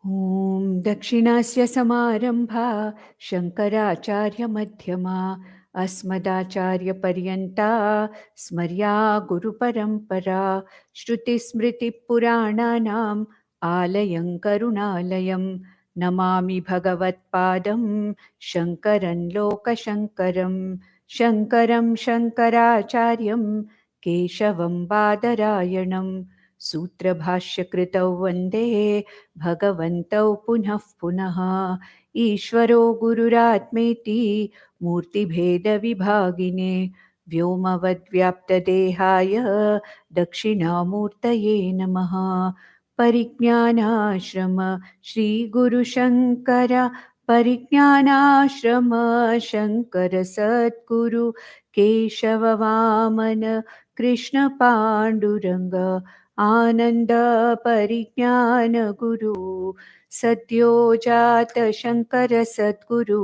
ॐ दक्षिणस्य समारम्भा शङ्कराचार्यमध्यमा अस्मदाचार्यपर्यन्ता स्मर्या गुरुपरम्परा श्रुतिस्मृतिपुराणानाम् आलयं करुणालयं नमामि भगवत्पादं शङ्करं लोकशङ्करं शङ्करं शङ्कराचार्यं केशवं बादरायणं सूत्रभाष्यकृतौ वन्दे भगवन्तौ पुनः पुनः ईश्वरो गुरुरात्मेति मूर्तिभेदविभागिने व्योमवद्व्याप्तदेहाय दक्षिणामूर्तये नमः। परिज्ञानाश्रम श्रीगुरुशङ्कर परिज्ञानाश्रम शङ्कर सद्गुरु केशववामन कृष्णपाण्डुरङ्ग आनन्द परिज्ञान गुरु सद्यो जात शङ्कर सद्गुरु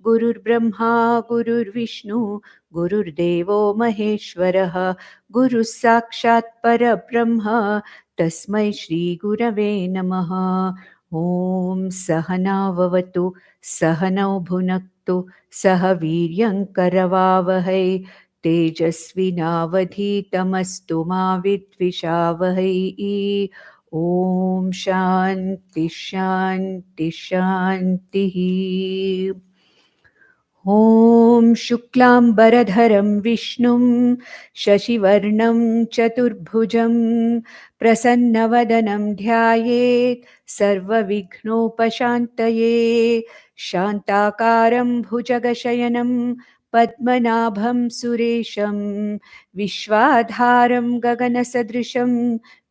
गुरुर्ब्रह्मा गुरुर्विष्णु गुरुर्देवो महेश्वरः गुरुः साक्षात् परब्रह्म तस्मै श्रीगुरवे नमः। ॐ सहनाववतु सहनौ भुनक्तु सह वीर्यङ्करवावहै तेजस्विनावधीतमस्तु मा विद्विषावहै। ॐ शान्ति शान्ति शान्तिः। ॐ शुक्लाम्बरधरं विष्णुं शशिवर्णं चतुर्भुजं प्रसन्नवदनं ध्यायेत् सर्वविघ्नोपशान्तये शान्ताकारं भुजगशयनं पद्मनाभं सुरेशं विश्वाधारं गगनसदृशं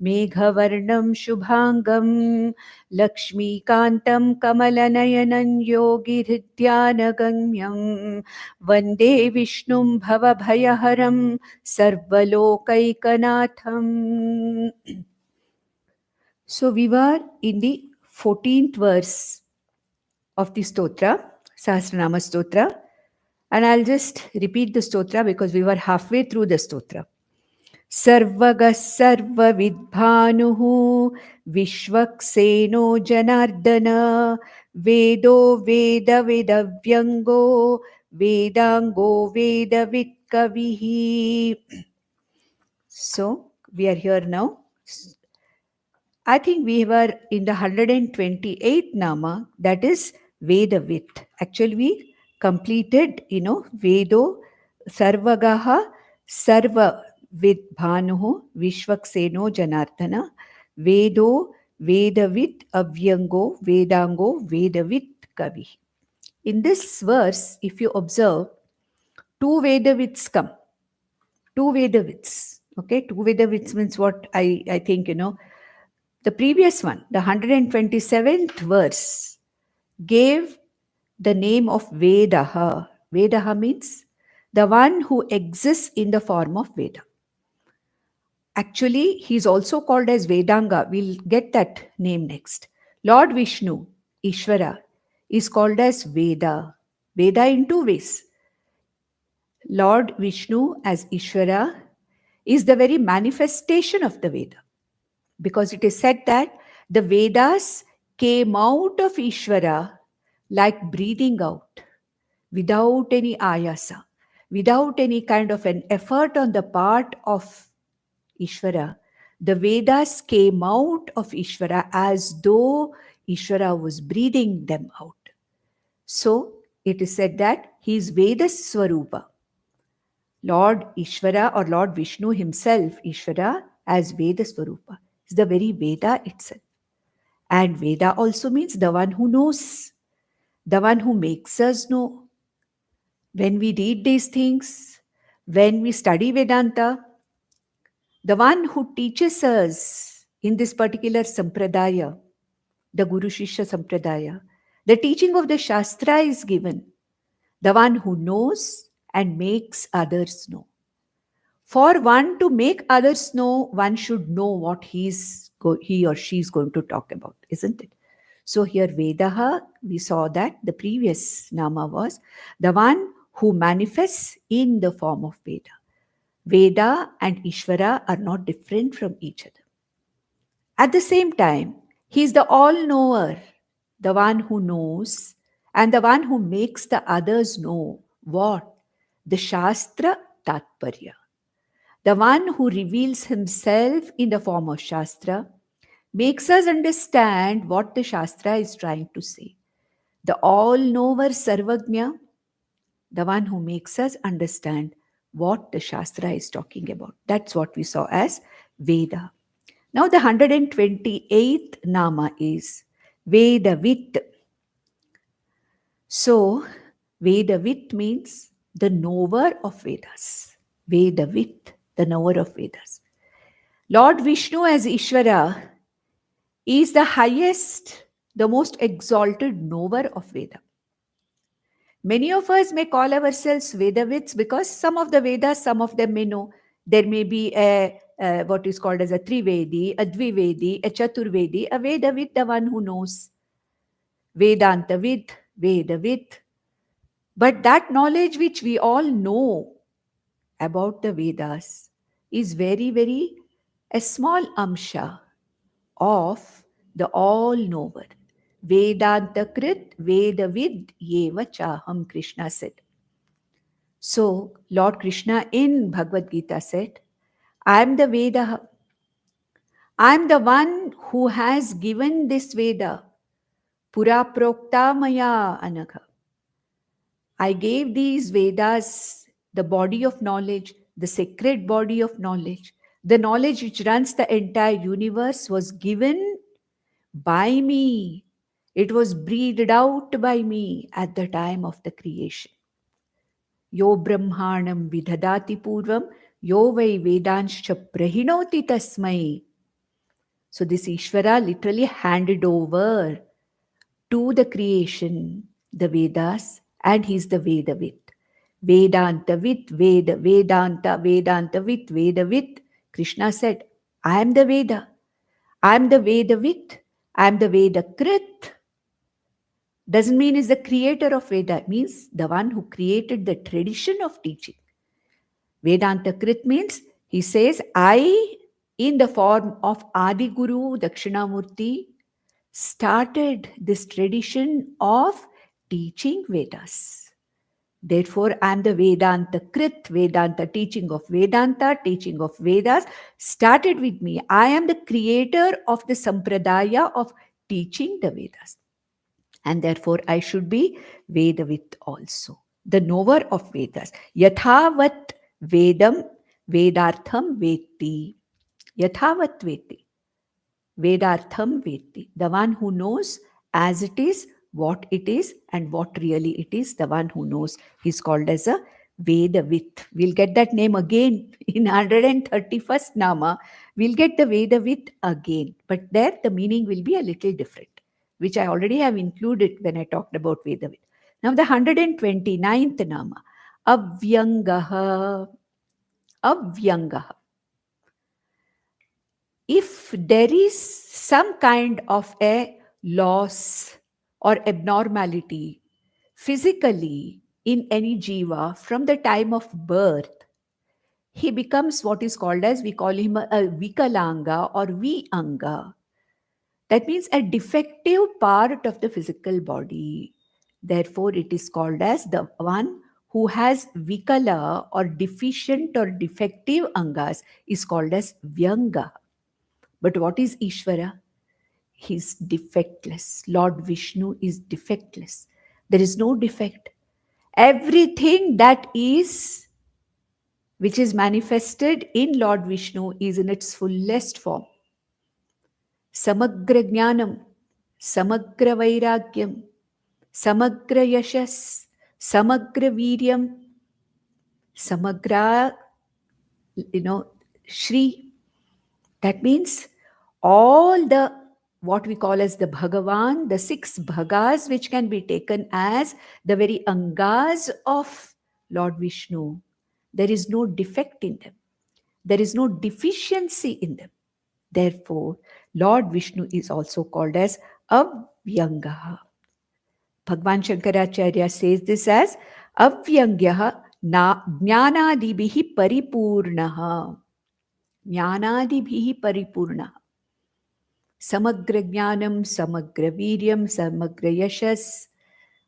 मेघवर्णं शुभाङ्गं लक्ष्मीकान्तं कमलनयनं योगिहृद्यानगम्यं वन्दे विष्णुं भवभयहरं सर्वलोकैकनाथम्. So we were in the 14th verse of the stotra, Sahasranama stotra, and I'll just repeat the stotra because we were halfway through the stotra. सर्वगः सर्वविद्भानुः विश्वक्सेनो Janardan वेदो वेदविदव्यङ्गो वेदाङ्गो वेदवित्कविः. So we are here now. I think we were in the 128th nama, that is Vedavit. Actually, we completed, Vedo Sarvagaha Sarva Vidbhanuhu Vishwakseno Janardana Vedo Vedavit Avyango Vedango Vedavit Kavi. In this verse, if you observe, two Vedavits come. Two Vedavits. Okay, two Vedavits means what I think, the previous one, the 127th verse, gave the name of Vedaha. Vedaha means the one who exists in the form of Veda. Actually, he is also called as Vedanga. We'll get that name next. Lord Vishnu, Ishvara, is called as Veda. Veda in two ways. Lord Vishnu as Ishvara is the very manifestation of the Veda. Because it is said that the Vedas came out of Ishvara like breathing out, without any ayasa, without any kind of an effort on the part of Ishvara. The Vedas came out of Ishvara as though Ishvara was breathing them out. So it is said that he is Veda Swarupa. Lord Ishvara or Lord Vishnu himself, Ishvara, as Veda Swarupa, is the very Veda itself. And Veda also means the one who knows, the one who makes us know. When we read these things, when we study Vedanta, the one who teaches us in this particular sampradaya, the Guru Shishya sampradaya, the teaching of the Shastra is given. The one who knows and makes others know. For one to make others know, one should know what he or she is going to talk about, isn't it? So here Vedaha, we saw that the previous nama was the one who manifests in the form of Veda. Veda and Ishvara are not different from each other. At the same time, He's the all-knower, the one who knows, and the one who makes the others know what? The Shastra Tatparya. The one who reveals himself in the form of Shastra makes us understand what the Shastra is trying to say. The all-knower Sarvagnya, the one who makes us understand what the Shastra is talking about. That's what we saw as Veda. Now, the 128th Nama is Vedavit. So, Vedavit means the knower of Vedas. Vedavit, the knower of Vedas. Lord Vishnu as Ishvara is the highest, the most exalted knower of Veda. Many of us may call ourselves Vedavits because some of the Vedas, some of them may know. There may be what is called as a Trivedi, a Dvivedi, a Chaturvedi, a Vedavid, the one who knows. Vedantavid, Vedavid. But that knowledge which we all know about the Vedas is very, very a small amsha of the all-knower. Vedantakrit Vedavid Yeva Chaham, Krishna said. So, Lord Krishna in Bhagavad Gita said, I am the Veda. I am the one who has given this Veda. Pura Prokta Maya Anagha. I gave these Vedas the body of knowledge, the sacred body of knowledge. The knowledge which runs the entire universe was given by me. It was breathed out by me at the time of the creation. Yo brahmanam vidadati purvam, yo vai vedanscha prahinoti tasmai. So this Ishvara literally handed over to the creation the Vedas, and he's the Vedavit. Vedantavit, Veda, Vedanta, Vedantavit, Vedavit. Krishna said, I am the Veda. I am the Vedavit. I am the Vedakrit. Doesn't mean he's the creator of Veda. It means the one who created the tradition of teaching. Vedanta Krit means he says, I, in the form of Adi Guru Dakshinamurti, started this tradition of teaching Vedas. Therefore, I am the Vedanta Krit, Vedanta, teaching of Vedanta, teaching of Vedas, started with me. I am the creator of the Sampradaya of teaching the Vedas. And therefore, I should be Vedavit also, the knower of Vedas. Yathavat Vedam Vedartham Veti. Yathavat Veti. Vedartham Veti. The one who knows as it is, what it is, and what really it is, the one who knows. He's called as a Vedavit. We'll get that name again in 131st Nama. We'll get the Vedavit again. But there the meaning will be a little different, which I already have included when I talked about Vedavit. Now the 129th Nama, Avyangaha. Avyangaha. If there is some kind of a loss or abnormality physically in any jiva from the time of birth, he becomes what is called as, we call him a Vikalanga or Vianga. That means a defective part of the physical body. Therefore, it is called as the one who has Vikala or deficient or defective angas is called as Vyanga. But what is Ishvara? He is defectless. Lord Vishnu is defectless. There is no defect. Everything that is, which is manifested in Lord Vishnu, is in its fullest form. Samagra Jnanam, Samagra Vairagyam, Samagra Yashas, Samagra Viryam, Samagra, Shri. That means all the what we call as the Bhagavan, the 6 Bhagas, which can be taken as the very Angas of Lord Vishnu. There is no defect in them. There is no deficiency in them. Therefore, Lord Vishnu is also called as Avyangaha. Bhagwan Shankaracharya says this as Avyangyaha Jnanadibihi Paripurnaha. Jnanadibihi Paripurnaha. Samagra Jnanam, Samagra Viryam, Samagra Yashas,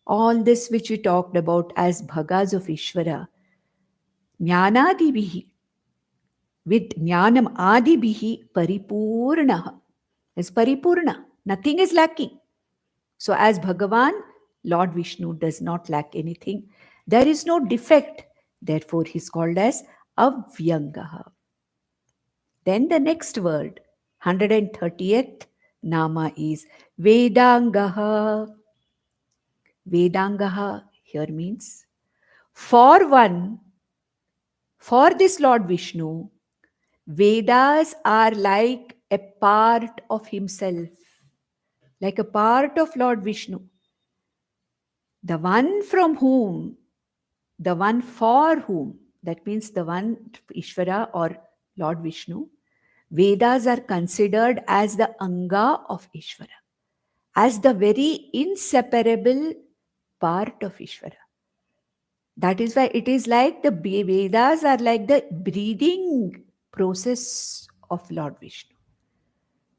all this which we talked about as bhagas of Ishvara, Jnanadibihi, with Jnanam Adibihi Paripurnaha, is Paripurna, nothing is lacking. So as Bhagavan, Lord Vishnu does not lack anything. There is no defect. Therefore, he is called as Avyangaha. Then the next word, 130th Nama is Vedangaha. Vedangaha here means for one, for this Lord Vishnu, Vedas are like a part of himself, like a part of Lord Vishnu. The one from whom, the one for whom, that means the one Ishvara or Lord Vishnu, Vedas are considered as the Anga of Ishvara, as the very inseparable part of Ishvara. That is why it is like the Vedas are like the breathing process of Lord Vishnu.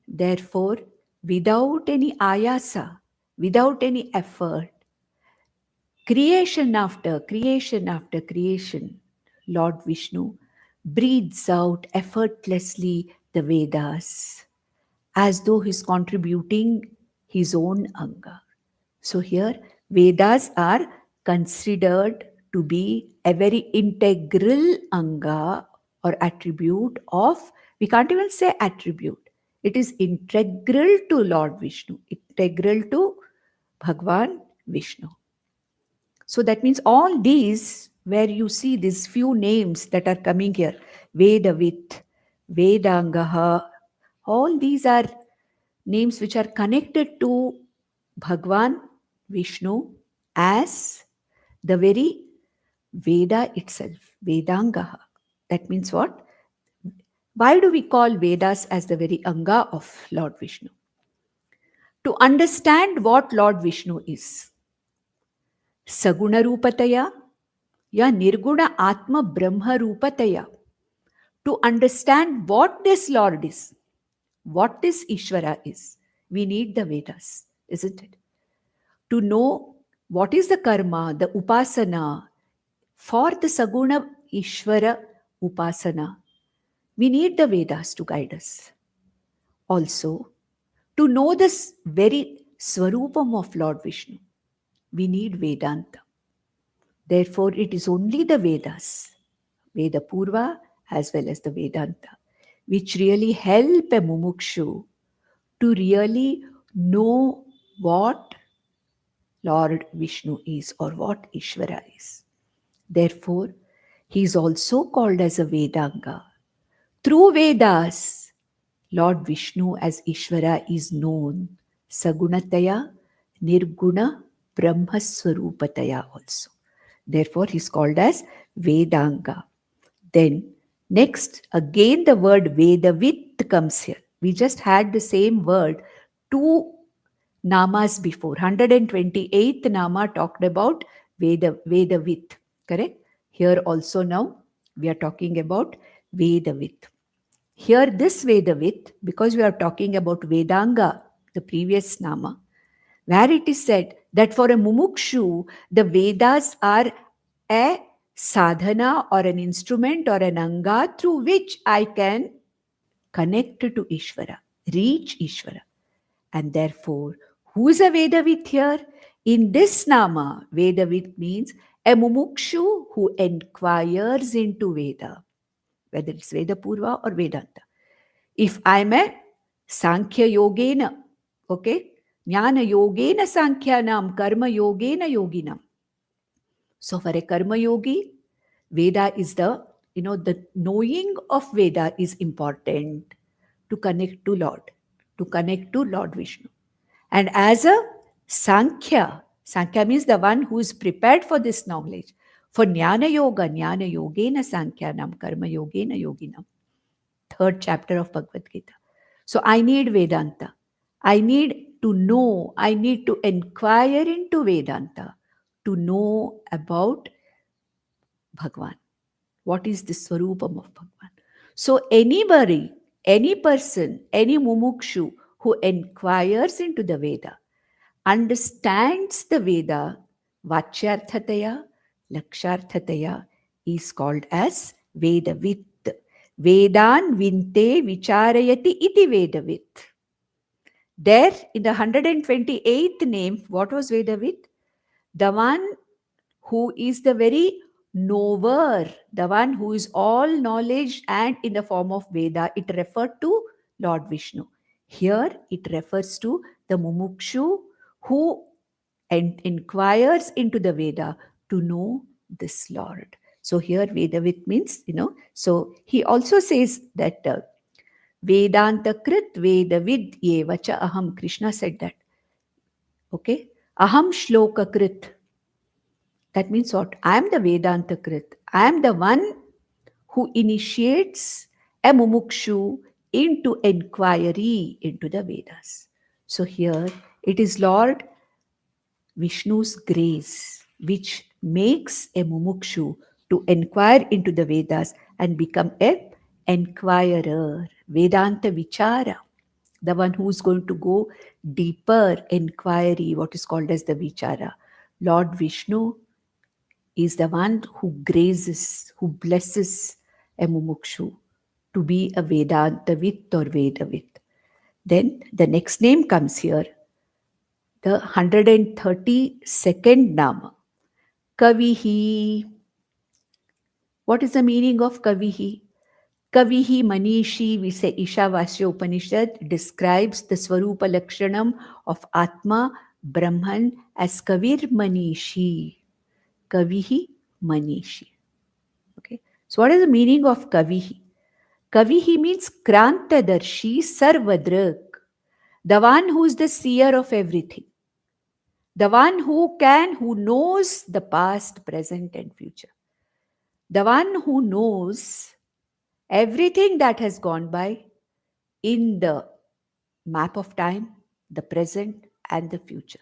Therefore, without any ayasa, without any effort, creation after creation, Lord Vishnu breathes out effortlessly the Vedas as though he's contributing his own Anga. So here, Vedas are considered to be a very integral Anga or attribute of, we can't even say attribute, it is integral to Lord Vishnu, integral to Bhagwan Vishnu. So that means all these, where you see these few names that are coming here, Vedavit, Vedangaha, all these are names which are connected to Bhagwan Vishnu as the very Veda itself, Vedangaha. That means what? Why do we call Vedas as the very Anga of Lord Vishnu? To understand what Lord Vishnu is. Saguna Rupataya, ya Nirguna Atma Brahma Rupataya. To understand what this Lord is, what this Ishvara is, we need the Vedas, isn't it? To know what is the karma, the upasana for the Saguna Ishvara upasana, we need the Vedas to guide us. Also, to know this very Swarupam of Lord Vishnu, we need Vedanta. Therefore, it is only the Vedas, Veda Purva as well as the Vedanta, which really help a mumukshu to really know what Lord Vishnu is or what Ishvara is. Therefore, he is also called as a Vedanga. Through Vedas, Lord Vishnu as Ishvara is known Sagunataya, Nirguna, Brahmaswarupataya also. Therefore, he is called as Vedanga. Then, next, again the word Vedavit comes here. We just had the same word, two namas before. 128th nama talked about Vedavit, correct? Here also now we are talking about Vedavit. Here this Vedavit, because we are talking about Vedanga, the previous nama, where it is said that for a mumukshu, the Vedas are a sadhana or an instrument or an anga through which I can connect to Ishvara, reach Ishvara. And therefore, who is a Vedavit here? In this nama, Vedavit means a mumukshu who inquires into Veda, whether it's Veda Purva or Vedanta. If I'm a Sankhya Yogena, okay, Jnana Yogena Sankhyanam, Karma Yogena Yoginam. So for a Karma Yogi, Veda is the knowing of Veda is important to connect to Lord, to connect to Lord Vishnu. And as a Sankhya, Sankhya means the one who is prepared for this knowledge. For Jnana Yogena Sankhyanam, Karma Yogena Yoginam. 3rd chapter of Bhagavad Gita. So I need Vedanta. I need to know, I need to inquire into Vedanta to know about Bhagwan. What is the Swarupam of Bhagwan? So anybody, any person, any mumukshu who inquires into the Veda, understands the Veda, Vachyarthataya, Laksharthataya, is called as Vedavit. Vedan Vinte Vicharayati iti Vedavit. There, in the 128th name, what was Vedavit? The one who is the very knower, the one who is all knowledge and in the form of Veda. It referred to Lord Vishnu. Here, it refers to the Mumukshu who inquires into the Veda to know this Lord. So here Vedavit means, so he also says that Vedanta Krit Vedavid Yevacha Aham. Krishna said that. Okay. Aham Shloka Krit. That means what? I am the Vedanta Krit. I am the one who initiates a Mumukshu into inquiry into the Vedas. So here it is Lord Vishnu's grace which makes a Mumukshu to inquire into the Vedas and become a inquirer, Vedanta Vichara, the one who's going to go deeper inquiry, what is called as the Vichara. Lord Vishnu is the one who graces, who blesses a Mumukshu to be a Vedantavit or Vedavit. Then the next name comes here, the 132nd Nama, Kavihi. What is the meaning of Kavihi? Kavihi Manishi, we say Ishavasya Upanishad describes the Swarupa Lakshanam of Atma Brahman as Kavir Manishi. Kavihi Manishi. Okay. So what is the meaning of Kavihi? Kavihi means Krantadarshi Sarvadrak, the one who is the seer of everything, the one who knows the past, present, and future, the one who knows everything that has gone by in the map of time, the present, and the future,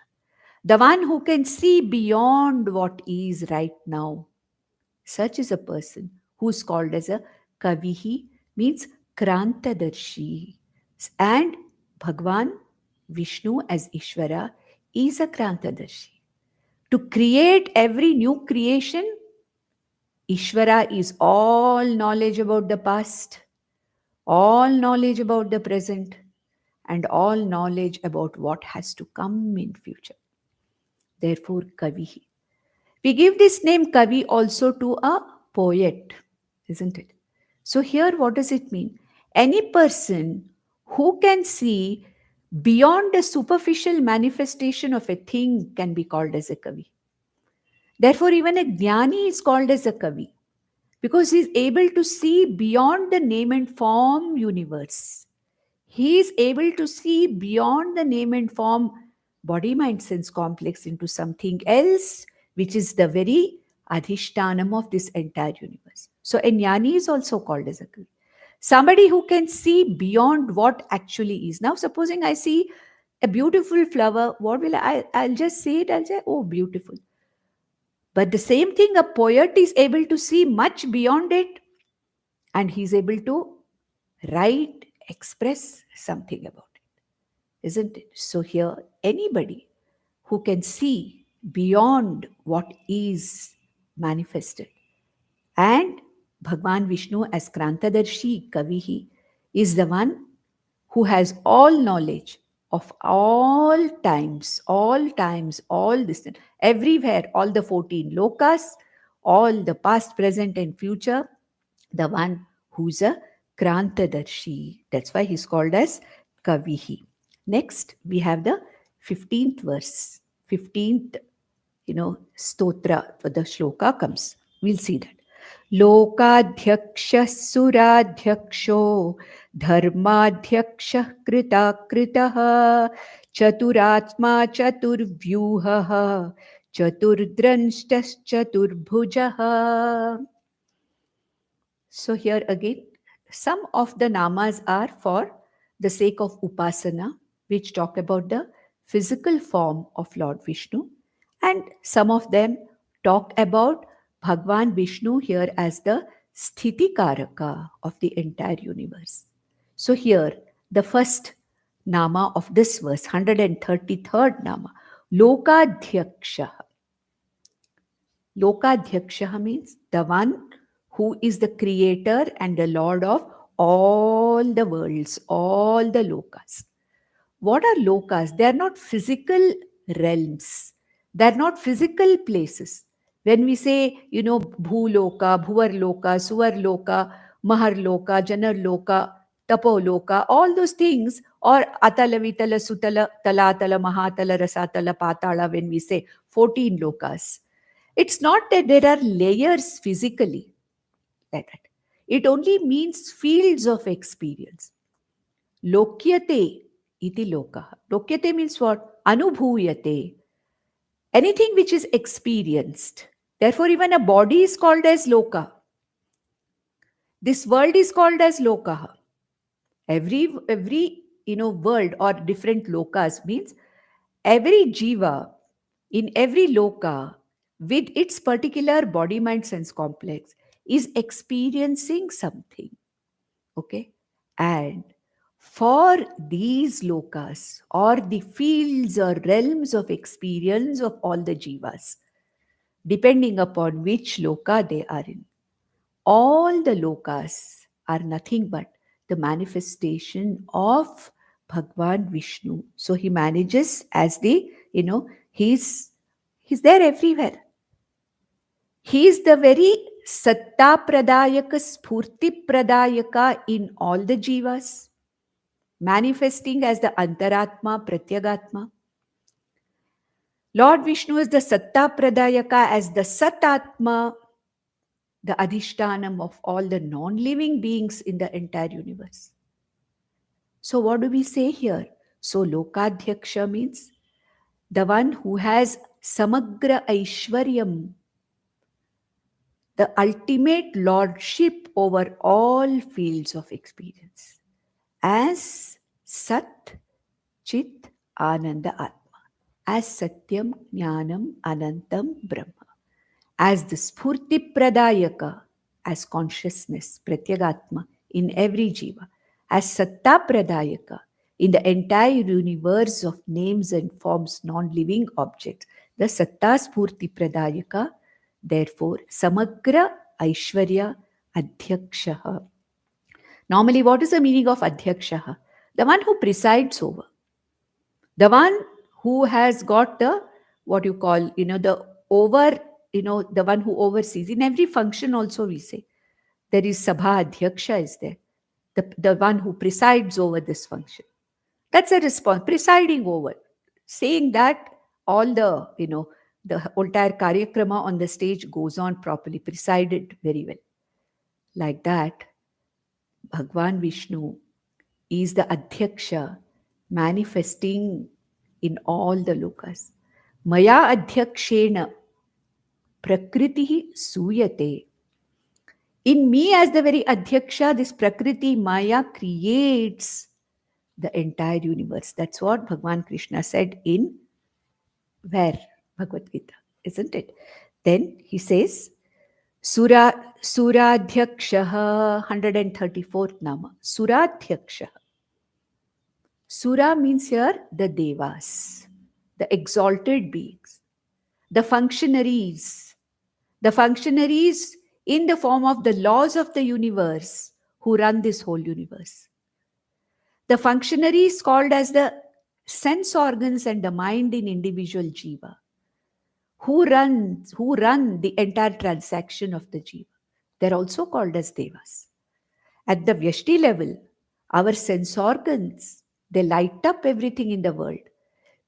the one who can see beyond what is right now. Such is a person who is called as a Kavihi, means Krantadarshi. And Bhagwan Vishnu as Ishvara is a Krantadarshi. To create every new creation, Ishvara is all knowledge about the past, all knowledge about the present, and all knowledge about what has to come in future. Therefore, Kavihi. We give this name Kavi also to a poet, isn't it? So here, what does it mean? Any person who can see beyond the superficial manifestation of a thing can be called as a Kavi. Therefore, even a Jnani is called as a Kavi because he is able to see beyond the name and form universe. He is able to see beyond the name and form body, mind, sense complex into something else, which is the very adhishtanam of this entire universe. So a jnani is also called as a Kavi. Somebody who can see beyond what actually is. Now, supposing I see a beautiful flower, what will I'll just see it, I'll say, oh, beautiful. But the same thing, a poet is able to see much beyond it, and he's able to write, express something about it, isn't it? So here, anybody who can see beyond what is manifested, and Bhagwan Vishnu as Krantadarshi Kavihi is the one who has all knowledge of all times, all distant, everywhere, all the 14 lokas, all the past, present, and future, the one who's a Krantadarshi. That's why he's called as Kavihi. Next, we have the 15th verse, 15th, stotra for the shloka comes. We'll see that. Lokadhyaksha Suradhyaksho Dharmadhyaksha Kritakritah Chaturatma Chaturvyuhah Chaturdranshtas Chaturbhujah. So here again, some of the namas are for the sake of upasana, which talk about the physical form of Lord Vishnu, and some of them talk about Bhagwan Vishnu here as the Sthiti Karaka of the entire universe. So here, the first nama of this verse, 133rd nama, Lokadhyaksha. Lokadhyaksha means the one who is the creator and the lord of all the worlds, all the lokas. What are lokas? They are not physical realms. They are not physical places. When we say, bhuloka, bhuvarloka, suvarloka, maharloka, janarloka, tapoloka, all those things, or atala, vitala, sutala, talatala, mahatala, rasatala, patala, when we say 14 lokas, it's not that there are layers physically like that. It only means fields of experience. Lokyate iti lokaha. Lokyate means what? Anubhuyate. Anything which is experienced. Therefore, even a body is called as loka. This world is called as lokaha. Every world or different lokas means every jiva in every loka with its particular body mind sense complex is experiencing something. Okay, and for these lokas or the fields or realms of experience of all the jivas, depending upon which loka they are in, all the lokas are nothing but the manifestation of Bhagwan Vishnu. So he manages as he's there everywhere. He is the very Satta Pradayaka, Spurti Pradayaka in all the jivas, manifesting as the Antaratma, Pratyagatma. Lord Vishnu is the Satta Pradayaka as the Satatma, the Adhishtanam of all the non-living beings in the entire universe. So what do we say here? So Lokadhyaksha means the one who has Samagra Aishwaryam, the ultimate lordship over all fields of experience, as Sat, Chit, Ananda Atma, as Satyam, Jnanam, Anantam, Brahma, as the Spurti Pradayaka, as consciousness, Pratyagatma, in every jiva, as Satta Pradayaka, in the entire universe of names and forms, non-living objects, the Satta Spurti Pradayaka, therefore, Samagra Aishwarya Adhyakshaha. Normally, what is the meaning of Adhyakshaha? The one who presides over. The one who has got the, what you call, the over, the one who oversees. In every function also we say, there is Sabha Adhyaksha is there. The one who presides over this function. That's a response, presiding over. Saying that all the entire Karyakrama on the stage goes on properly, presided very well. Like that, Bhagwan Vishnu is the Adhyaksha manifesting in all the lokas. Maya Adhyakshena Prakriti Suyate. In me, as the very Adhyaksha, this Prakriti Maya creates the entire universe. That's what Bhagwan Krishna said in where? Bhagavad Gita, isn't it? Then he says, Suradhyakshaha, 134th Nama. Suradhyakshaha. Sura means here the Devas, the exalted beings, the functionaries in the form of the laws of the universe who run this whole universe. The functionaries called as the sense organs and the mind in individual jiva, who run the entire transaction of the jiva. They're also called as devas. At the Vyashti level, our sense organs, they light up everything in the world,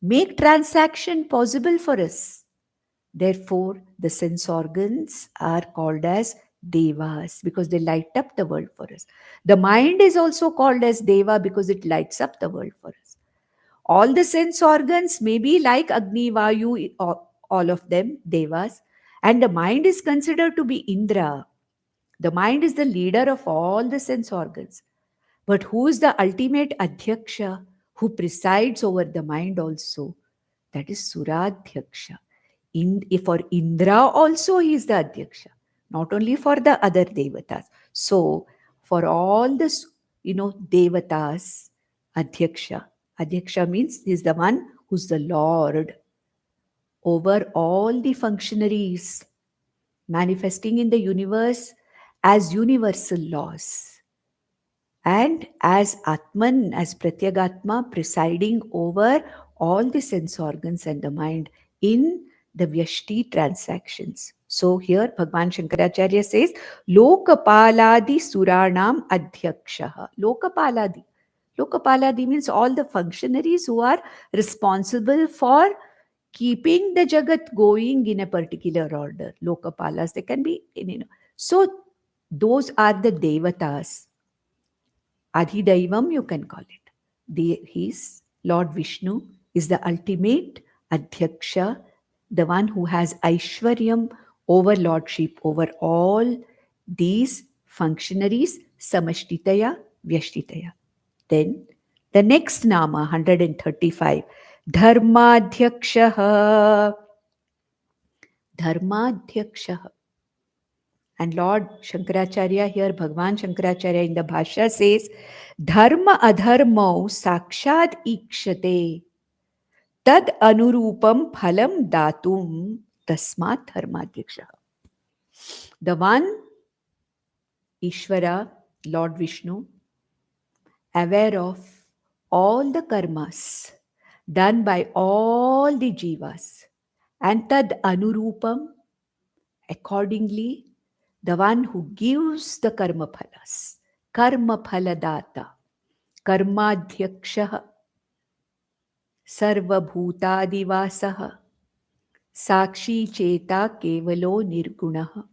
make transaction possible for us. Therefore, the sense organs are called as devas because they light up the world for us. The mind is also called as deva because it lights up the world for us. All the sense organs may be like Agni, Vayu, all of them, devas, and the mind is considered to be Indra. The mind is the leader of all the sense organs. But who is the ultimate Adhyaksha who presides over the mind also? That is Suradhyaksha. For Indra also he is the Adhyaksha, not only for the other Devatas. So for all the Devatas, Adhyaksha Adhyaksha means he is the one who's the Lord over all the functionaries manifesting in the universe as universal laws, and as Atman, as Pratyagatma, presiding over all the sense organs and the mind in the Vyashti transactions. So here Bhagwan Shankaracharya says, Lokapaladi Suranam Adhyakshaha. Lokapaladi. Lokapaladi means all the functionaries who are responsible for keeping the Jagat going in a particular order. Lokapalas, they can be, So those are the Devatas. Adhidaivam, you can call it. He's Lord Vishnu is the ultimate Adhyaksha, the one who has Aishwaryam, overlordship over all these functionaries, Samashtitaya, Vyashtitaya. Then the next Nama, 135, Dharmadhyakshaha. Dharmadhyakshaha. And Lord Shankaracharya here, Bhagwan Shankaracharya in the Bhashya says, Dharma adharmau sakshad ikshate tad anurupam phalam datum tasmat dharmadhyaksha. The one, Ishvara, Lord Vishnu, aware of all the karmas done by all the jivas, and tad anurupam, accordingly, the one who gives the karma phalas, karma phaladata, karmadhyakshaha, sarvabhutadivasaha, sakshi cheta kevalo nirgunaha.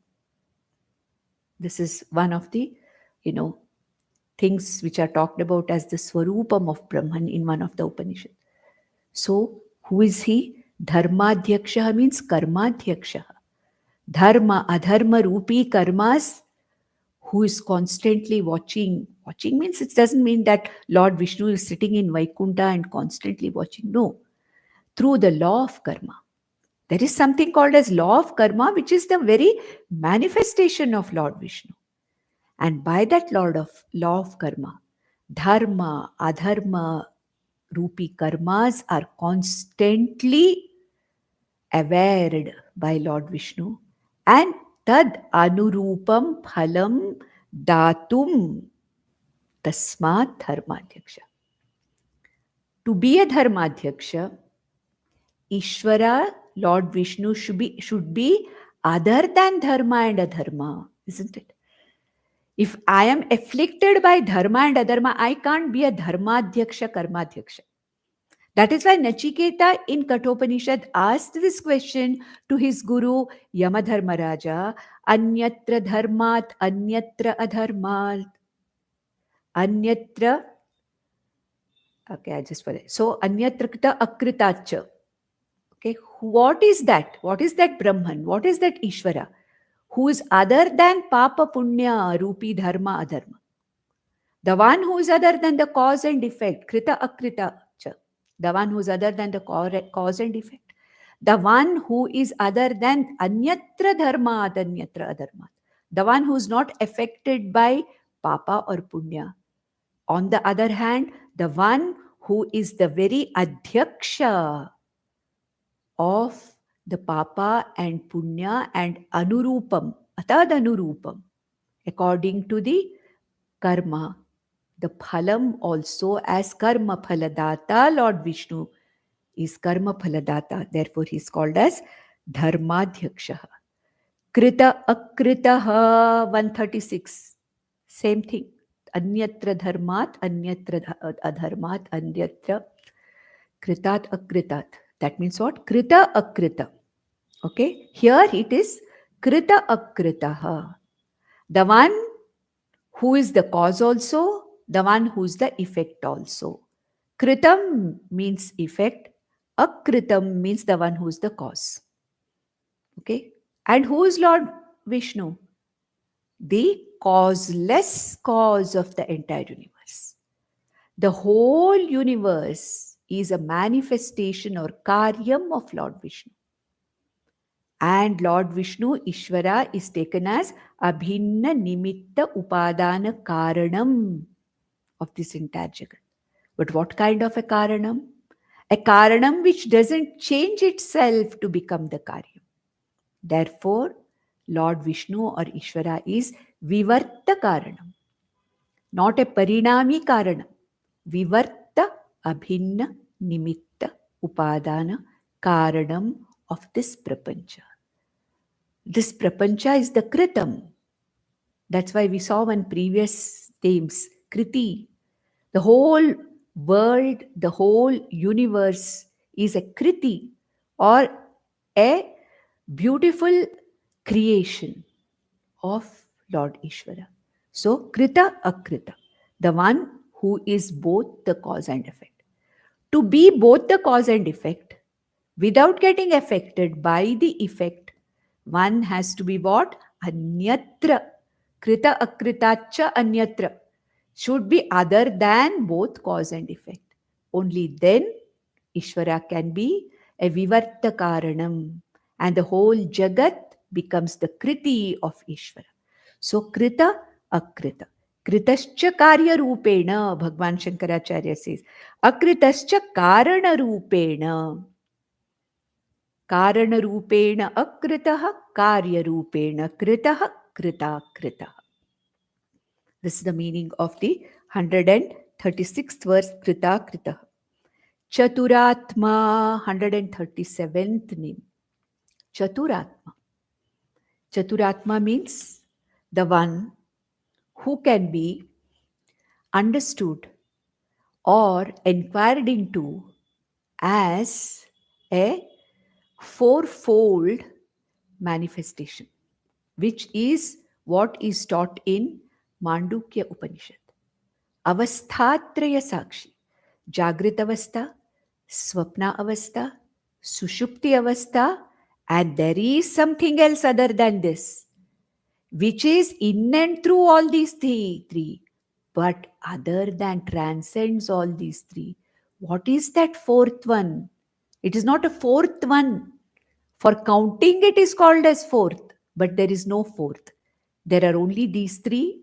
This is one of the, things which are talked about as the swarupam of Brahman in one of the Upanishads. So, who is he? Dharmadhyakshaha means karmadhyakshaha. Dharma, adharma rupi karmas, who is constantly watching. Watching means it doesn't mean that Lord Vishnu is sitting in Vaikuntha and constantly watching. No. Through the law of karma. There is something called as law of karma, which is the very manifestation of Lord Vishnu. And by that law of karma, dharma, adharma, rupi karmas are constantly awared by Lord Vishnu, and tad anurupam phalam datum tasmat dharmadhyaksha. To be a dharmadhyaksha, Ishvara, Lord Vishnu should be other than dharma and adharma, isn't it? If I am afflicted by dharma and adharma, I can't be a dharmadhyaksha, karmadhyaksha. That is why Nachiketa in Kathopanishad asked this question to his guru Yamadharmaraja, Anyatra dharmat, anyatra adharmat, anyatra. Okay, I just forgot. So, anyatra krita akritacha. Okay, what is that? What is that Brahman? What is that Ishvara? Who is other than Papa Punya, Rupi Dharma Adharma? The one who is other than the cause and effect, Krita Akrita. The one who is other than the cause and effect. The one who is other than Anyatra Dharma, Anyatra Adharma. The one who is not affected by Papa or Punya. On the other hand, the one who is the very Adhyaksha of the Papa and Punya and Anurupam, Atad Anurupam, according to the karma, the phalam also as karma phaladata, Lord Vishnu is karma phaladata. Therefore, he is called as Dharmadhyakshaha. Krita akritaha, 136. Same thing. Anyatra dharmat, anyatra adharmat, anyatra kritat akritat. That means what? Krita akrita. Okay. Here it is krita akritaha. The one who is the cause also, the one who is the effect also. Kritam means effect. Akritam means the one who is the cause. Okay. And who is Lord Vishnu? The causeless cause of the entire universe. The whole universe is a manifestation or karyam of Lord Vishnu. And Lord Vishnu, Ishvara, is taken as Abhinna Nimitta Upadana Karanam of this entire Jagat. But what kind of a Karanam? A Karanam which doesn't change itself to become the Karyam. Therefore, Lord Vishnu or Ishvara is Vivarta Karanam, not a Parinami Karanam. Vivarta Abhinna Nimitta Upadana Karanam of this Prapancha. This Prapancha is the Kritam. That's why we saw in previous themes, Kriti. The whole world, the whole universe is a Kriti or a beautiful creation of Lord Ishvara. So, Krita Akrita, the one who is both the cause and effect. To be both the cause and effect, without getting affected by the effect, one has to be what? Anyatra. Krita Akritacha Anyatra. Should be other than both cause and effect. Only then Ishvara can be a Vivarta Karanam, and the whole Jagat becomes the Kriti of Ishvara. So Krita Akrita. Kritascha Karya Rupena, Bhagwan Shankaracharya says. Akritascha Karana Rupena. Karana Rupena Akritaha, Karya Rupena Kritaha, Krita Krita. This is the meaning of the 136th verse, Krita Krita. Chaturatma, 137th name. Chaturatma. Chaturatma means the one who can be understood or inquired into as a fourfold manifestation, which is what is taught in Mandukya Upanishad. Avasthatraya Sakshi. Jagrit Avastha, Swapna Avastha, Sushupti Avastha, and there is something else other than this, which is in and through all these three, but other than transcends all these three. What is that fourth one? It is not a fourth one. For counting, it is called as fourth, but there is no fourth. There are only these three,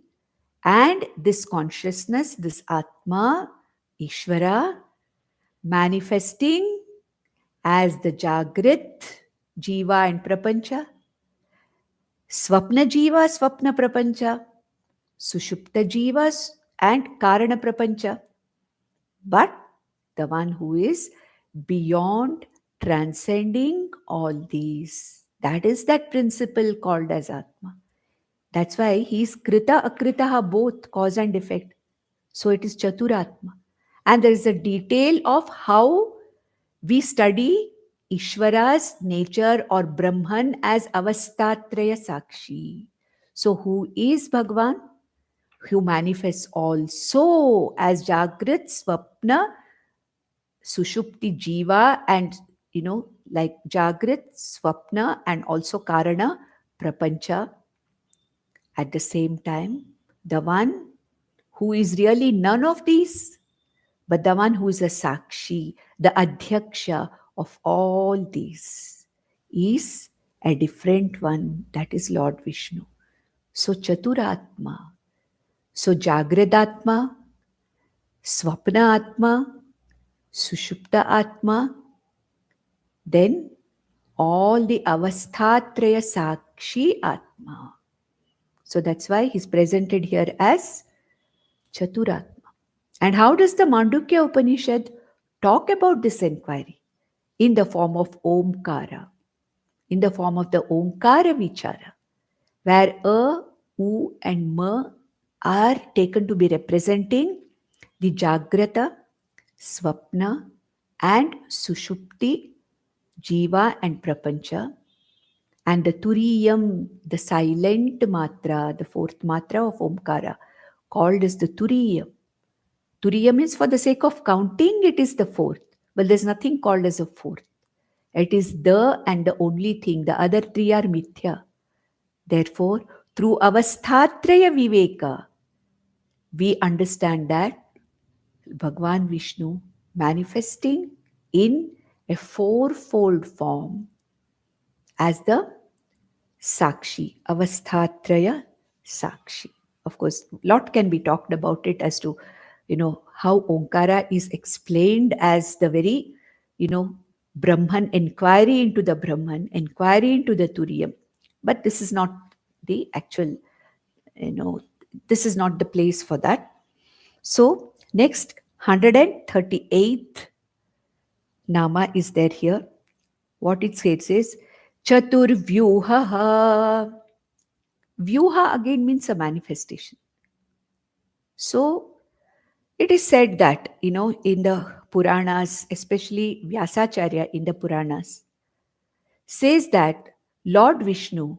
and this consciousness, this Atma, Ishvara, manifesting as the Jagrit, Jiva and Prapancha, Swapna Jiva, Swapna Prapancha, Sushupta Jivas and Karana Prapancha, but the one who is beyond, transcending all these. That is that principle called as Atma. That's why he is Krita Akritaha, both cause and effect. So it is Chaturatma. And there is a detail of how we study Ishvara's nature or Brahman as Avastatraya Sakshi. So who is Bhagwan? Who manifests also as Jagrit, Swapna, Sushupti, Jiva, and like Jagrit, Swapna, and also Karana, Prapancha. At the same time, the one who is really none of these, but the one who is a Sakshi, the Adhyaksha of all these, is a different one, that is Lord Vishnu. So Chaturatma. So Jagradatma, Swapna Atma, Sushupta Atma, then all the Avasthatraya Sakshi Atma. So that's why he's presented here as Chaturatma. And how does the Mandukya Upanishad talk about this inquiry? In the form of Omkara, in the form of the Omkara Vichara, where A, U and Ma are taken to be representing the Jagrata, Swapna and Sushupti, Jiva and Prapancha, and the Turiyam, the silent matra, the fourth matra of Omkara, called as the Turiyam. Turiyam is for the sake of counting, it is the fourth. But there's nothing called as a fourth. It is the and the only thing. The other three are mithya. Therefore, through avasthatraya viveka, we understand that Bhagwan Vishnu manifesting in a fourfold form as the Sakshi, Avasthatraya Sakshi. Of course, a lot can be talked about it as to how Onkara is explained as the very, Brahman, inquiry into the Brahman, inquiry into the Turiyam. But this is not the actual, you know, this is not the place for that. So, next 138th Nama is there here. What it says is Chatur Vyuha. Vyuha again means a manifestation. So, it is said that, in the Puranas, especially Vyasacharya in the Puranas, says that Lord Vishnu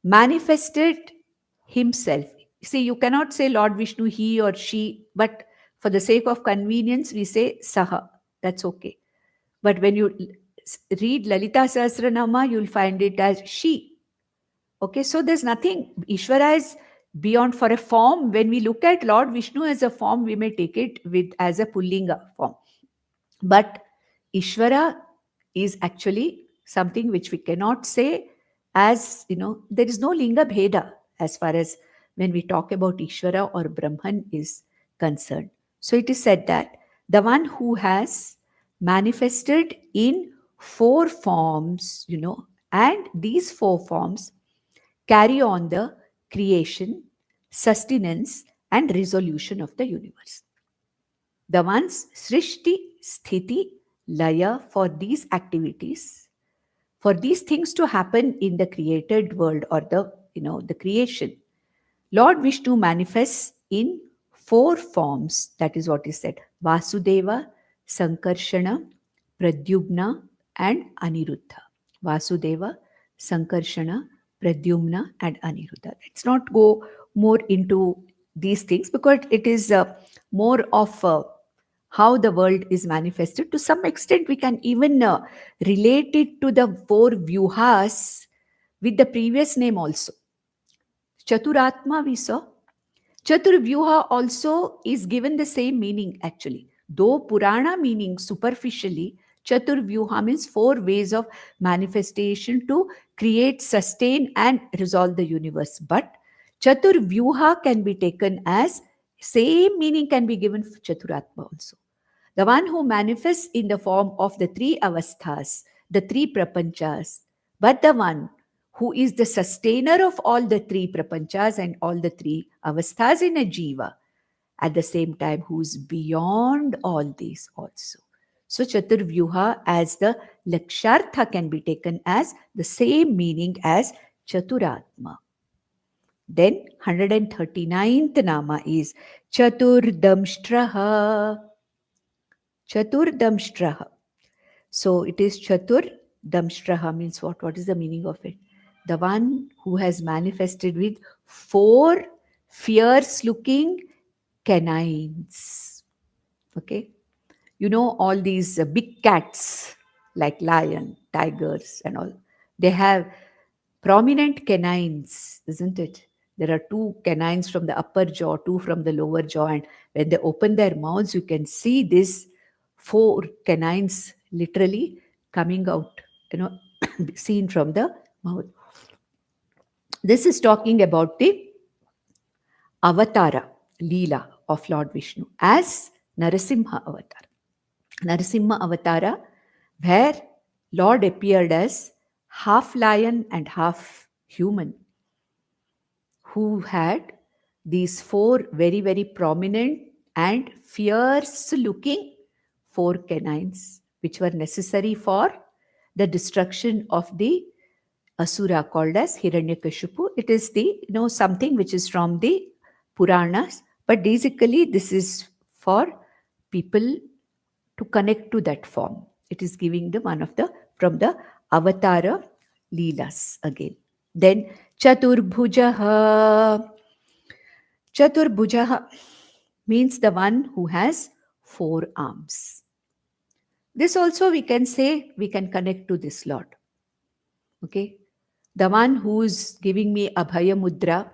manifested himself. See, you cannot say Lord Vishnu, he or she, but for the sake of convenience, we say Saha. That's okay. But when you read Lalita Sahasranama, you'll find it as she. Okay, so there's nothing. Ishvara is beyond for a form. When we look at Lord Vishnu as a form, we may take it with as a Pullinga form. But Ishvara is actually something which we cannot say as, there is no Linga Bheda as far as when we talk about Ishvara or Brahman is concerned. So it is said that the one who has manifested in four forms, and these four forms carry on the creation, sustenance, and resolution of the universe. The one's Srishti, Sthiti, Laya for these activities, for these things to happen in the created world or the creation. Lord Vishnu manifests in four forms. That is what is said. Vasudeva, Sankarshana, Pradyumna, and Aniruddha. Vasudeva, Sankarshana, Pradyumna, and Aniruddha. Let's not go more into these things because it is more of how the world is manifested. To some extent, we can even relate it to the four vyuhas with the previous name also. Chaturatma we saw. Chaturvyuha also is given the same meaning actually. Though Purana meaning superficially, Chaturvyuha means four ways of manifestation to create, sustain, and resolve the universe. But Chaturvyuha can be taken as same meaning can be given for Chaturatma also. The one who manifests in the form of the three avasthas, the three prapanchas, but the one who is the sustainer of all the three prapanchas and all the three avasthas in a jiva, at the same time who's beyond all these also. So Chaturvyuha as the Lakshartha can be taken as the same meaning as Chaturatma. Then 139th Nama is Chaturdamshtraha. Chaturdamshtraha. So it is Chatur Damshtraha means what? What is the meaning of it? The one who has manifested with four fierce looking canines. Okay. All these big cats like lion, tigers, and all. They have prominent canines, isn't it? There are two canines from the upper jaw, two from the lower jaw, and when they open their mouths, you can see these four canines literally coming out, seen from the mouth. This is talking about the avatara, Leela of Lord Vishnu as Narasimha avatar. Narasimha avatara, where Lord appeared as half lion and half human, who had these four very, very prominent and fierce looking four canines, which were necessary for the destruction of the Asura called as Hiranyakashipu. It is the, something which is from the Puranas, but basically this is for people to connect to that form. It is giving the one of the, from the Avatara Leelas again. Then Chaturbhujaha. Chaturbhujaha means the one who has four arms. This also we can say, we can connect to this Lord. Okay. The one who's giving me Abhaya Mudra,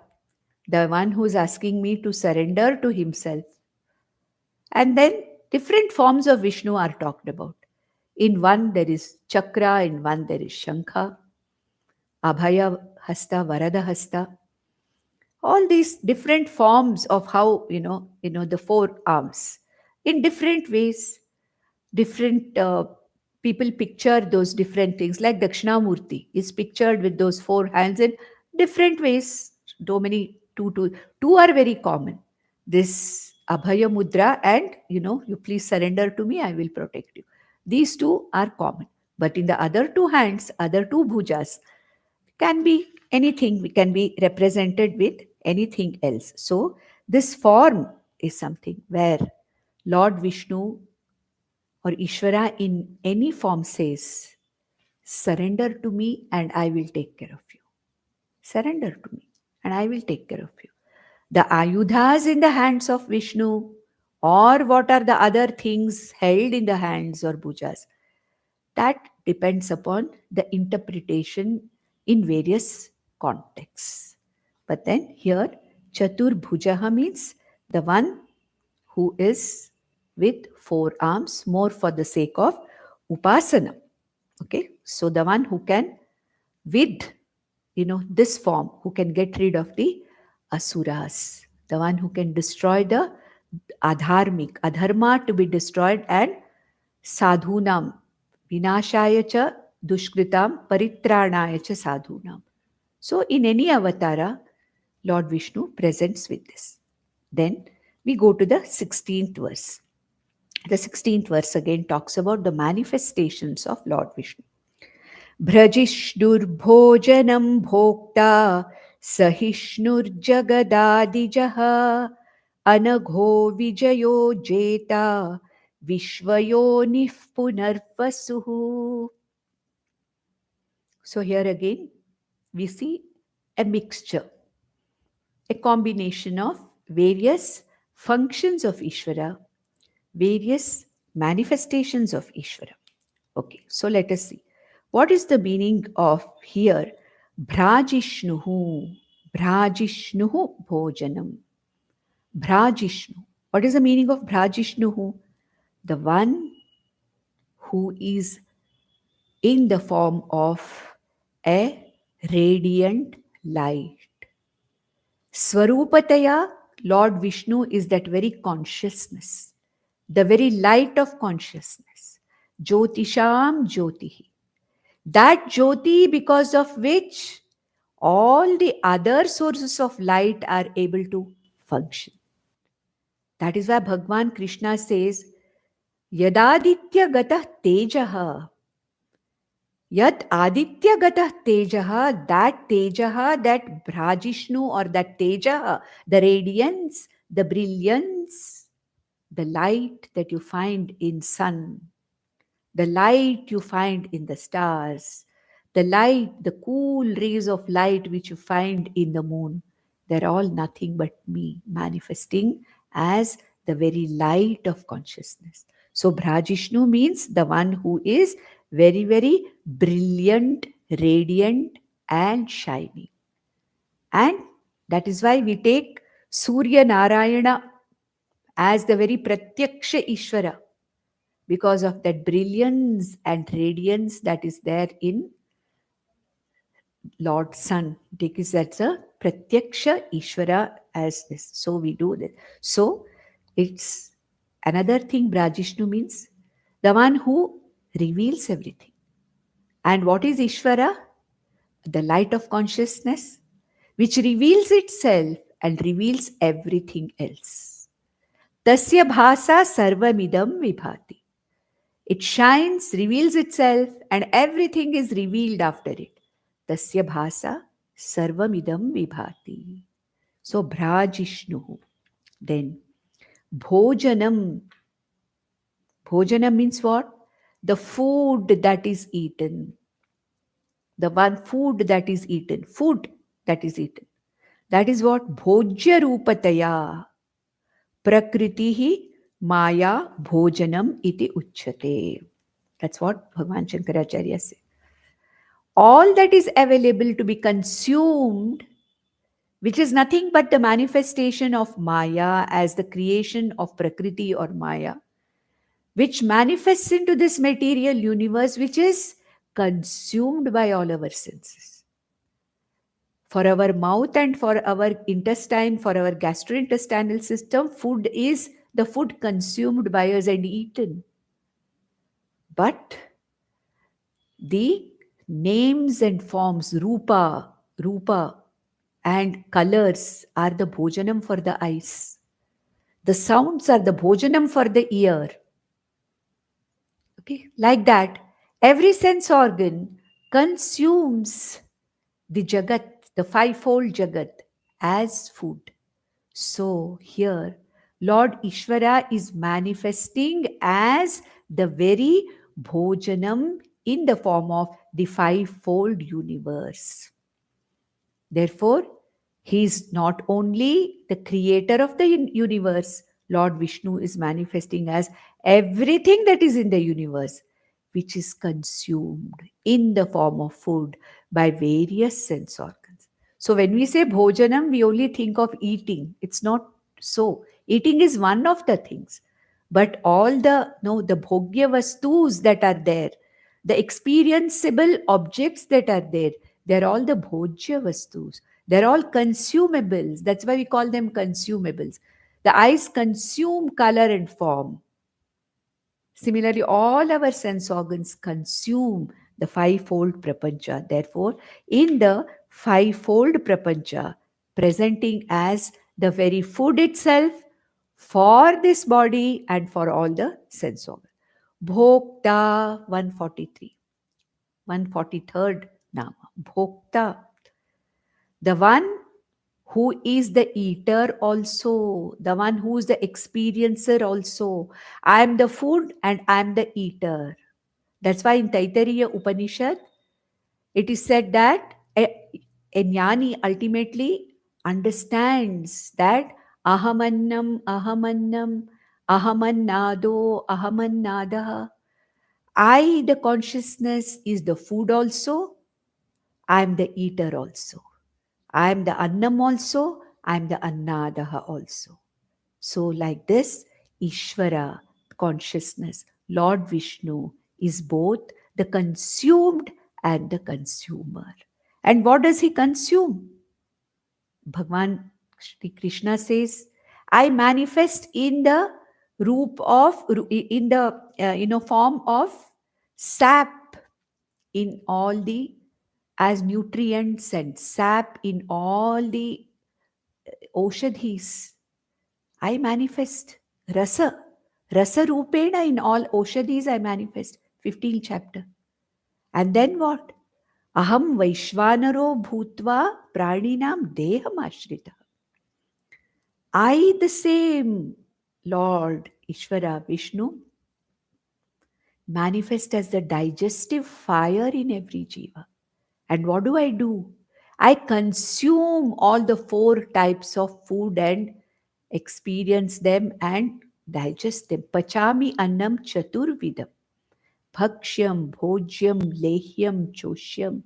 the one who's asking me to surrender to himself. And then different forms of Vishnu are talked about. In one there is Chakra, in one there is Shankha, Abhaya Hasta, Varada Hasta. All these different forms of how, the four arms in different ways, different people picture those different things. Like Dakshinamurti is pictured with those four hands in different ways. So many, two are very common. This Abhaya Mudra and, you please surrender to me, I will protect you. These two are common. But in the other two hands, other two bhujas, can be anything, we can be represented with anything else. So this form is something where Lord Vishnu or Ishvara in any form says, surrender to me and I will take care of you. Surrender to me and I will take care of you. The ayudhas in the hands of Vishnu, or what are the other things held in the hands or bhujas, that depends upon the interpretation in various contexts. But then here, Chatur Bhujaha means the one who is with four arms, more for the sake of upasana. Okay, so the one who can, with this form, who can get rid of the asuras, the one who can destroy the adharmik, adharma to be destroyed, and sadhunam, vinashaya cha dushkritam, paritranaya cha sadhunam. So in any avatara, Lord Vishnu presents with this. Then we go to the 16th verse. The 16th verse again talks about the manifestations of Lord Vishnu. Bhrajishnurбhojanam bhokta sahishnurjagadadijaha anagho vijayo jeta vishvayonih punarvasuhu. So here again we see a mixture, a combination of various functions of Ishvara, various manifestations of Ishvara. Okay, so let us see. What is the meaning of here? Bhrajishnuhu. Bhrajishnuhu bhojanam. Bhrajishnu. What is the meaning of Bhrajishnuhu? The one who is in the form of a radiant light. Swarupataya, Lord Vishnu is that very consciousness, the very light of consciousness. Jyotisham Jyotihi. That Jyoti, because of which all the other sources of light are able to function. That is why Bhagwan Krishna says, Yadaditya gatah tejaha. Yat aditya gatah tejaha, that tejaha, that Bhrajishnu or that tejaha, the radiance, the brilliance, the light that you find in sun, the light you find in the stars, the light, the cool rays of light which you find in the moon, they're all nothing but me manifesting as the very light of consciousness. So Bhrajishnu means the one who is very, very brilliant, radiant, and shining. And that is why we take Surya Narayana as the very Pratyaksha Ishvara, because of that brilliance and radiance that is there in Lord Sun. Take it as a Pratyaksha Ishvara as this. So we do that. So it's another thing. Brajishnu means the one who reveals everything. And what is Ishvara? The light of consciousness, which reveals itself and reveals everything else. Tasya bhasa sarvamidam vibhati. It shines, reveals itself, and everything is revealed after it. Tasya bhasa sarvamidam vibhati. So Bhrajishnu. Then Bhojanam. Bhojanam means what? The food that is eaten. The one food that is eaten. Food that is eaten. That is what? Bhojya Rupataya. Prakritihi Maya Bhojanam iti uchyate. That's what Bhagavan Shankaracharya said. All that is available to be consumed, which is nothing but the manifestation of Maya as the creation of Prakriti or Maya, which manifests into this material universe, which is consumed by all our senses. For our mouth and for our intestine, for our gastrointestinal system, food is the food consumed by us and eaten. But the names and forms, rupa, and colors are the bhojanam for the eyes. The sounds are the bhojanam for the ear. Okay, like that, every sense organ consumes the jagat, the fivefold jagat, as food. So here, Lord Ishvara is manifesting as the very bhojanam in the form of the fivefold universe. Therefore, he is not only the creator of the universe, Lord Vishnu is manifesting as everything that is in the universe, which is consumed in the form of food by various sense organs. So, when we say bhojanam, we only think of eating. It's not so. Eating is one of the things, but all the no the bhogya vastus that are there, the experienceable objects that are there, they're all the bhojya vastus. They're all consumables. That's why we call them consumables. The eyes consume color and form. Similarly, all our sense organs consume the fivefold prapancha. Therefore, in the fivefold prapancha, presenting as the very food itself for this body and for all the sense organs. Bhokta 143, 143rd Nama. Bhokta, the one who is the eater also, the one who is the experiencer also. I am the food and I am the eater. That's why in Taittiriya Upanishad, it is said that a jnani ultimately understands that ahamannam, ahamannam, ahamannado, ahamannadaha. I, the consciousness, is the food also. I am the eater also. I am the Annam also, I am the Annadaha also. So, like this, Ishvara, consciousness, Lord Vishnu, is both the consumed and the consumer. And what does he consume? Bhagwan Shri Krishna says, I manifest in the in the form of sap in all the as nutrients and sap in all the Oshadhis. I manifest rasa. Rasa Rupena in all Oshadhis I manifest. 15th chapter. And then what? Aham Vaishvanaro Bhutva Praninam Deham Ashrita. I, the same Lord Ishvara Vishnu, manifest as the digestive fire in every jiva. And what do? I consume all the four types of food and experience them and digest them. Pachami annam chaturvidam. Bhakshyam, bhojyam, lehyam, choshyam.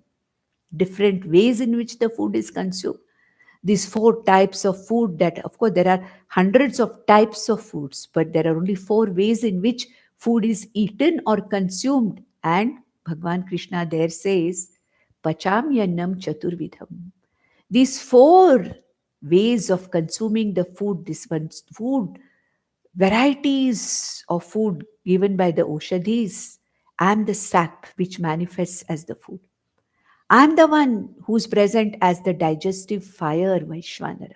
Different ways in which the food is consumed. These four types of food that, of course, there are hundreds of types of foods, but there are only four ways in which food is eaten or consumed. And Bhagwan Krishna there says, Pachamyanam chaturvidham. These four ways of consuming the food, this one's food, varieties of food given by the Oshadhis, and the sap which manifests as the food. I'm the one who's present as the digestive fire, Vaishvanara.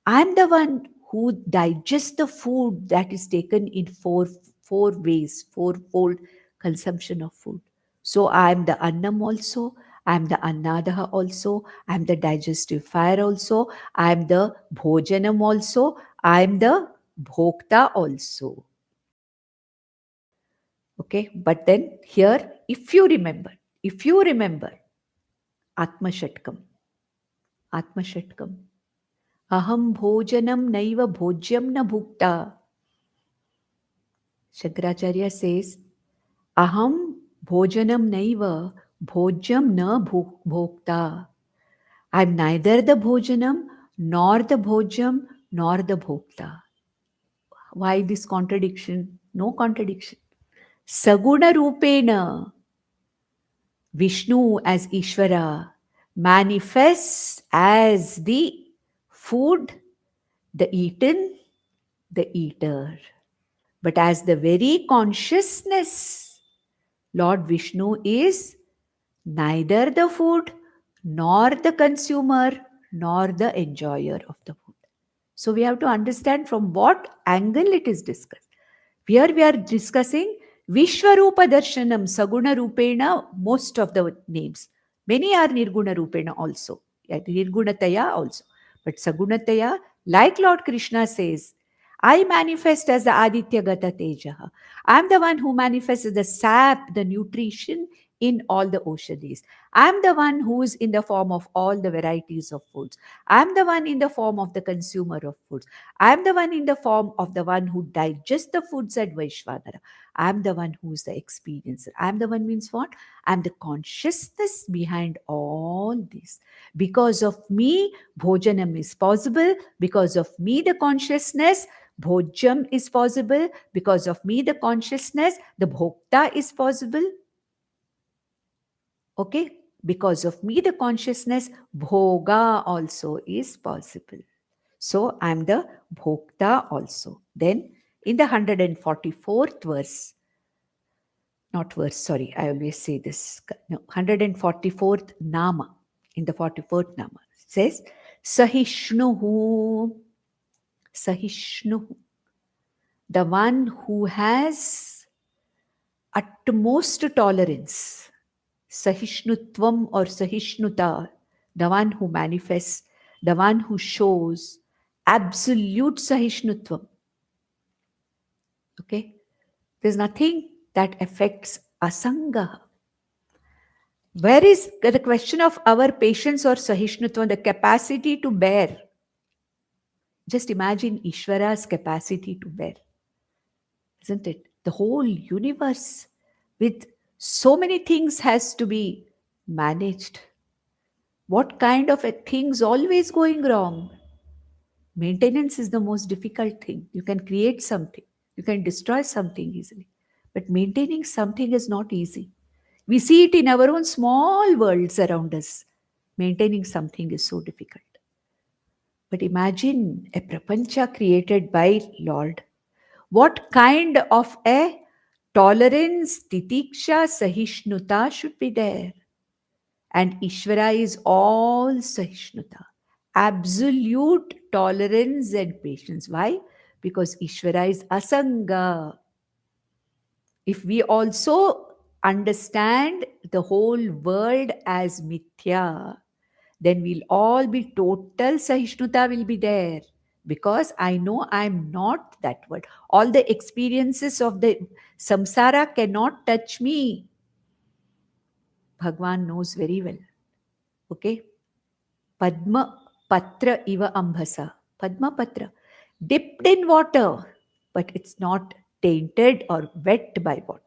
I'm the one who digests the food that is taken in four ways, fourfold consumption of food. So I'm the Annam also, I'm the Annadaha also, I'm the digestive fire also, I'm the Bhojanam also, I'm the Bhokta also. Okay, but then here, if you remember Atma Shatkam, Aham bhojanam naiva bhojyam na bhukta. Shankaracharya says, Aham bhojanam naiva bhojyam na bhokta. I'm neither the bhojanam, nor the bhojyam, nor the bhokta. Why this contradiction? No contradiction. Saguna Rupena, Vishnu as Ishvara, manifests as the food, the eaten, the eater. But as the very consciousness, Lord Vishnu is neither the food, nor the consumer, nor the enjoyer of the food. So we have to understand from what angle it is discussed. Here we are discussing Vishwarupa Darshanam, Saguna Rupena, most of the names. Many are Nirguna Rupena also, Nirgunataya also. But Sagunataya, like Lord Krishna says, I manifest as the Aditya Gata Teja. I am the one who manifests as the sap, the nutrition in all the Oshadis. I am the one who is in the form of all the varieties of foods. I am the one in the form of the consumer of foods. I am the one in the form of the one who digests the foods at Vaishvanara. I am the one who is the experiencer. I am the one means what? I am the consciousness behind all this. Because of me, Bhojanam is possible. Because of me, the consciousness, Bhojam is possible. Because of me, the consciousness, the Bhokta is possible. Okay? Because of me, the consciousness, Bhoga also is possible. So I am the Bhokta also. Then in the 144th verse, not verse, sorry, I always say this, no, 144th Nama, in the 44th Nama, says, Sahishnuhu, Sahishnuhu, the one who has utmost tolerance, Sahishnutvam or Sahishnuta, the one who manifests, the one who shows absolute Sahishnutvam. Okay? There's nothing that affects asanga. Where is the question of our patience or Sahishnutvam, the capacity to bear? Just imagine Ishvara's capacity to bear, isn't it? The whole universe with so many things has to be managed. What kind of a things always going wrong? Maintenance is the most difficult thing. You can create something, you can destroy something easily, but maintaining something is not easy. We see it in our own small worlds around us. Maintaining something is so difficult. But imagine a prapancha created by Lord. What kind of a tolerance, titiksha, sahishnuta should be there? And Ishvara is all Sahishnuta, absolute tolerance and patience. Why? Because Ishvara is Asanga. If we also understand the whole world as Mithya, then we'll all be total Sahishnuta will be there. Because I know I'm not that word. All the experiences of the samsara cannot touch me. Bhagwan knows very well. Okay? Padma Patra iva ambhasa. Padma Patra. Dipped in water, but it's not tainted or wet by water.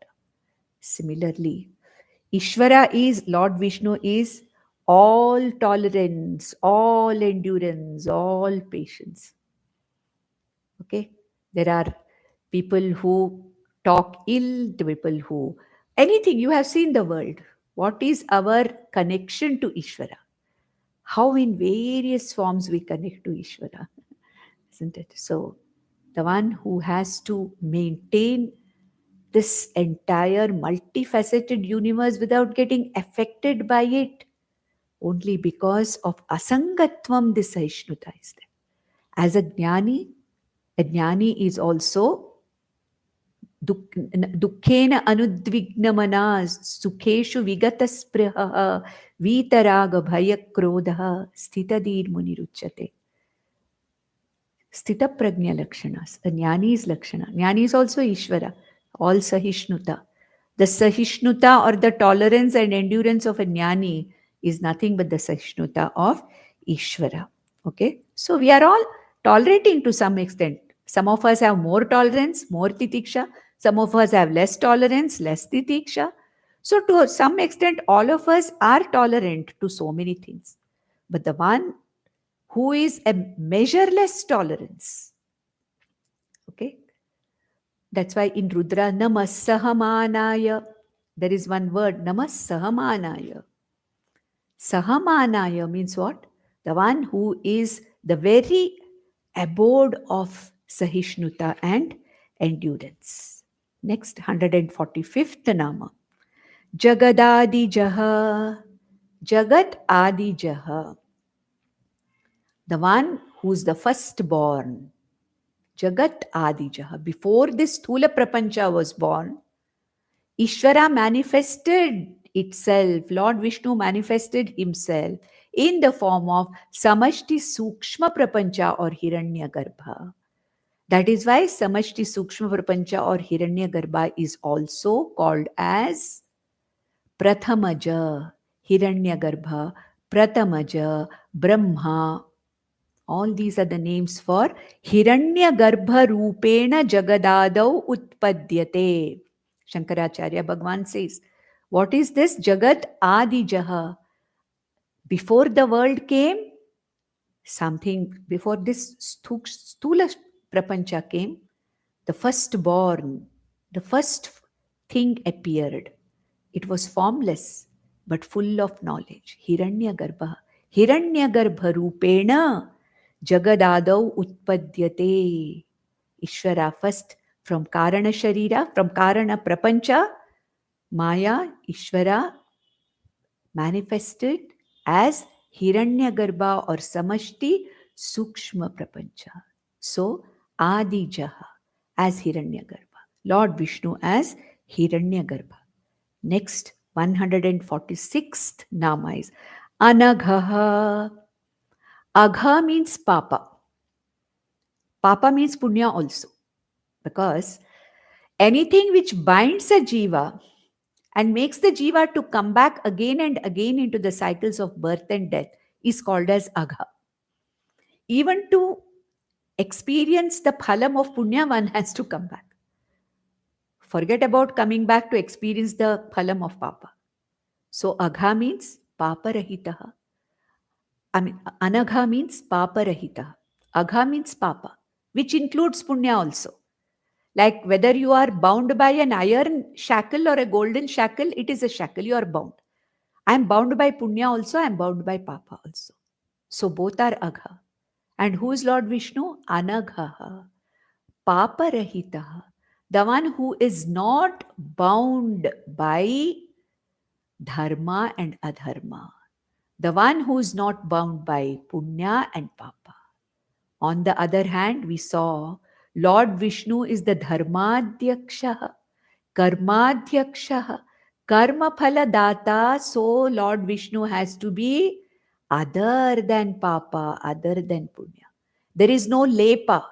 Similarly, Ishvara is, Lord Vishnu is all tolerance, all endurance, all patience. Okay? There are people who talk ill, to people who, anything, you have seen the world. What is our connection to Ishvara? How in various forms we connect to Ishvara, isn't it? So, the one who has to maintain this entire multifaceted universe without getting affected by it, only because of asangatvam, this Saishnuta is there. As a jnani is also dukkena anudvignamana sukheshu vigataspriha vitaraga bhaya krodha sthitadir muniruchyate. Sthita prajna lakshanas. A jnani is lakshana. Jnani is also Ishvara, all Sahishnuta. The Sahishnuta or the tolerance and endurance of a jnani is nothing but the Sahishnuta of Ishvara. Okay? So we are all tolerating to some extent. Some of us have more tolerance, more titiksha. Some of us have less tolerance, less titiksha. So to some extent, all of us are tolerant to so many things. But the one who is a measureless tolerance. Okay? That's why in Rudra, Namasahamanaya, there is one word, Namasahamanaya. Sahamanaya means what? The one who is the very abode of Sahishnuta and endurance. Next, 145th Nama. Jagadadi Jaha. Jagat Adi Jaha. The one who's the firstborn. Jagat Adi Jaha. Before this Sthula Prapancha was born, Ishvara manifested itself, Lord Vishnu manifested himself in the form of Samashti Sukshma Prapancha or Hiranyagarbha. That is why Samashti Sukshma Prapancha or Hiranyagarbha is also called as Prathamaja, Hiranyagarbha, Prathamaja, Brahma. All these are the names for Hiranyagarbha Rupena Jagadadau Utpadyate. Shankaracharya Bhagwan says, what is this Jagat Adi Jaha? Before the world came, something, before this Stula Prapancha came, the firstborn, the first thing appeared. It was formless, but full of knowledge. Hiranyagarbha. Hiranyagarbha Rupena Jagadadau Utpadyate. Ishvara first from Karana Sharira, from Karana Prapancha, Maya, Ishvara manifested as Hiranyagarbha or Samashti Sukshma Prapancha. So, Adi Jaha as Hiranyagarbha, Lord Vishnu as Hiranyagarbha. Next, 146th Nama is Anaghaha. Agha means Papa. Papa means Punya also. Because anything which binds a jiva and makes the jiva to come back again and again into the cycles of birth and death is called as agha. Even to experience the phalam of punya, one has to come back. Forget about coming back to experience the phalam of papa. So agha means papa rahitaha. Anagha means papa rahitaha. Agha means papa, which includes punya also. Like whether you are bound by an iron shackle or a golden shackle, it is a shackle, you are bound. I am bound by Punya also, I am bound by Papa also. So both are Agha. And who is Lord Vishnu? Anagha, Papa Rahita, the one who is not bound by Dharma and Adharma, the one who is not bound by Punya and Papa. On the other hand, we saw Lord Vishnu is the Dharmadhyaksha, Karmadhyaksha, Karma Phala Data. So Lord Vishnu has to be other than Papa, other than Punya. There is no Lepa.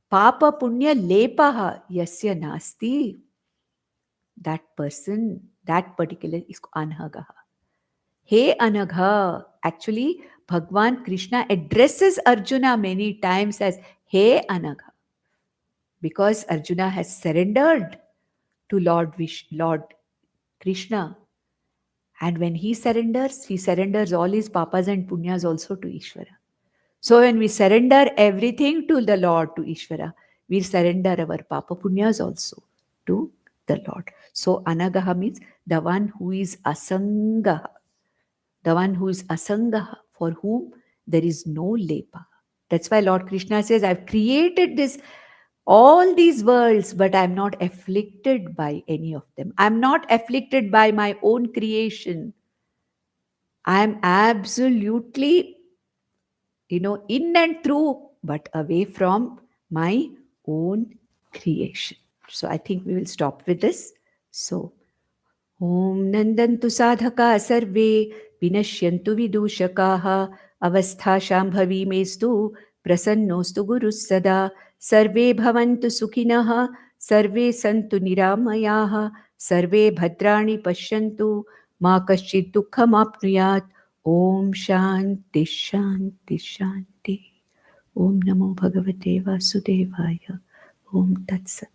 Papa Punya Lepaha Yasya Nasti. That person, that particular is Anagaha. Hey Anagha. Actually, Bhagwan Krishna addresses Arjuna many times as Hey Anagha. Because Arjuna has surrendered to Lord Krishna. And when he surrenders all his papas and punyas also to Ishvara. So when we surrender everything to the Lord, to Ishvara, we surrender our papa punyas also to the Lord. So Anagaha means the one who is Asangaha. The one who is Asangaha, for whom there is no lepa. That's why Lord Krishna says, I've created all these worlds, but I'm not afflicted by any of them. I'm not afflicted by my own creation. I'm absolutely, in and through, but away from my own creation. So I think we will stop with this. So, Om Nandantu Sadhaka Sarve Vinashyantu Vidushakaha Avastha Shambhavi Mestu Prasannostu Guru Sada Sarve Bhavantu Sukhinaha Sarve Santu Niramayaha Sarve Bhadrani Pashyantu Ma Kaschid Dukkham Apnuyat Om Shanti Shanti Shanti Om Namo Bhagavate Vasudevaya Om Tat Sat